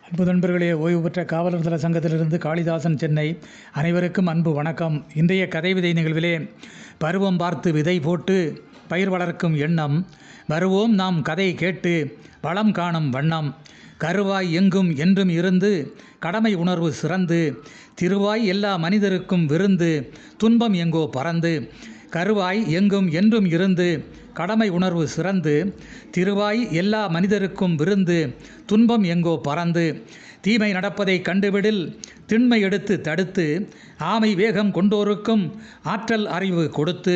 அன்பு நண்பர்களே, ஓய்வு பெற்ற காவலர் நல சங்கத்திலிருந்து காளிதாசன், சென்னை. அனைவருக்கும் அன்பு வணக்கம். இன்றைய கதை விதை நிகழ்விலே பருவம் பார்த்து விதை போட்டு பயிர் வளர்க்கும் எண்ணம். வருவோம் நாம் கதை கேட்டு வளம் காணும் வண்ணம். கருவாய் எங்கும் என்றும் இருந்து கடமை உணர்வு சிறந்து திருவாய் எல்லா மனிதருக்கும் விருந்து துன்பம் எங்கோ பறந்து. கருவாய் எங்கும் என்றும் இருந்து கடமை உணர்வு சிறந்து திருவாய் எல்லா மனிதருக்கும் விருந்து துன்பம் எங்கோ பறந்து. தீமை நடப்பதை கண்டுவிடில் திண்மை எடுத்து தடுத்து ஆமை வேகம் கொண்டோருக்கும் ஆற்றல் அறிவு கொடுத்து.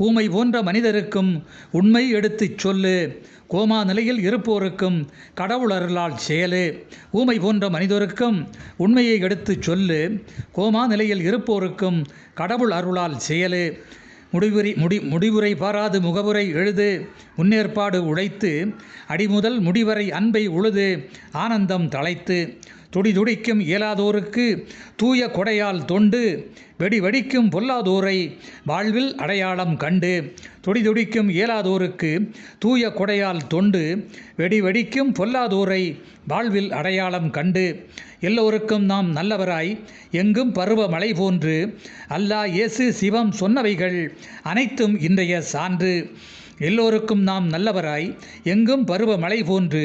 ஊமை போன்ற மனிதருக்கும் உண்மை எடுத்துச் சொல்லு கோமா நிலையில் இருப்போருக்கும் கடவுள் அருளால் செயலு. ஊமை போன்ற மனிதருக்கும் உண்மையை எடுத்துச் சொல்லு கோமா நிலையில் இருப்போருக்கும் கடவுள் அருளால் செயலு. முடிவுரை பாராது முகவுரை எழுது முன்னேற்பாடு உழைத்து அடிமுதல் முடிவரை அன்பை உழுது ஆனந்தம் தழைத்து. துடிதுடிக்கும் இயலாதோருக்கு தூய கொடையால் தொண்டு வெடிவெடிக்கும் பொல்லாதோரை வாழ்வில் அடையாளம் கண்டு. துடிதுடிக்கும் இயலாதோருக்கு தூய கொடையால் தொண்டு வெடிவெடிக்கும் பொல்லாதோரை வாழ்வில் அடையாளம் கண்டு. எல்லோருக்கும் நாம் நல்லவராய் எங்கும் பருவ மழை போன்று அல்லாஹ் இயேசு சிவம் சொன்னவைகள் அனைத்தும் இன்றைய சான்று. எல்லோருக்கும் நாம் நல்லவராய் எங்கும் பருவ மழை போன்று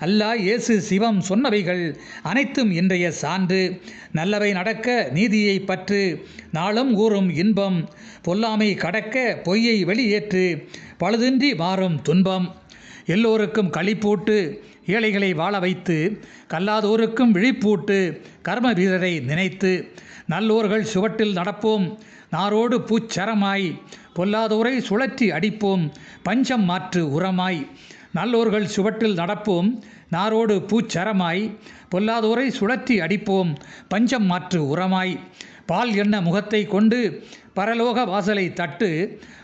அல்லாஹ் இயேசு சிவம் சொன்னவைகள் அனைத்தும் இன்றைய சான்று. நல்லவை நடக்க நீதியை பற்று நாளும் கூறும் இன்பம் பொல்லாமை கடக்க பொய்யை வெளியேற்று பழுதின்றி மாறும் துன்பம். எல்லோருக்கும் களிப்பூட்டு ஏழைகளை வாழ வைத்து கல்லாதோருக்கும் விழிப்பூட்டு கர்ம வீரரை நினைத்து. நல்லோர்கள் சுவட்டில் நடப்போம் நாரோடு பூச்சரமாய் பொல்லாதோரை சுழற்றி அடிப்போம் பஞ்சம் மாற்று உரமாய். நல்லோர்கள் சுவட்டில் நடப்போம் நாரோடு பூச்சரமாய் பொல்லாதோரை சுழற்றி அடிப்போம் பஞ்சம் மாற்று உரமாய். பால் எண்ண முகத்தை கொண்டு பரலோக வாசலை தட்டு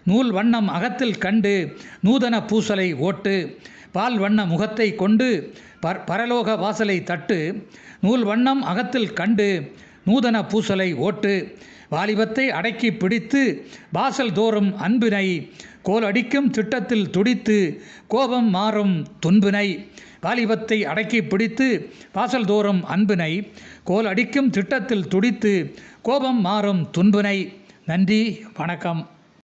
நூல் வண்ணம் அகத்தில் கண்டு நூதன பூசலை ஓட்டு. பால் வண்ண முகத்தை கொண்டு பரலோக வாசலை தட்டு நூல் வண்ணம் அகத்தில் கண்டு நூதன பூசலை ஓட்டு. வாலிபத்தை அடக்கி பிடித்து வாசல் தோறும் அன்பினை கோல் அடிக்கும் திட்டத்தில் துடித்து கோபம் மாறும் துன்பினை. வாலிபத்தை அடக்கி பிடித்து வாசல் தோறும் அன்பினை கோல் அடிக்கும் திட்டத்தில் துடித்து கோபம் மாறும் துன்பினை. நன்றி, வணக்கம்.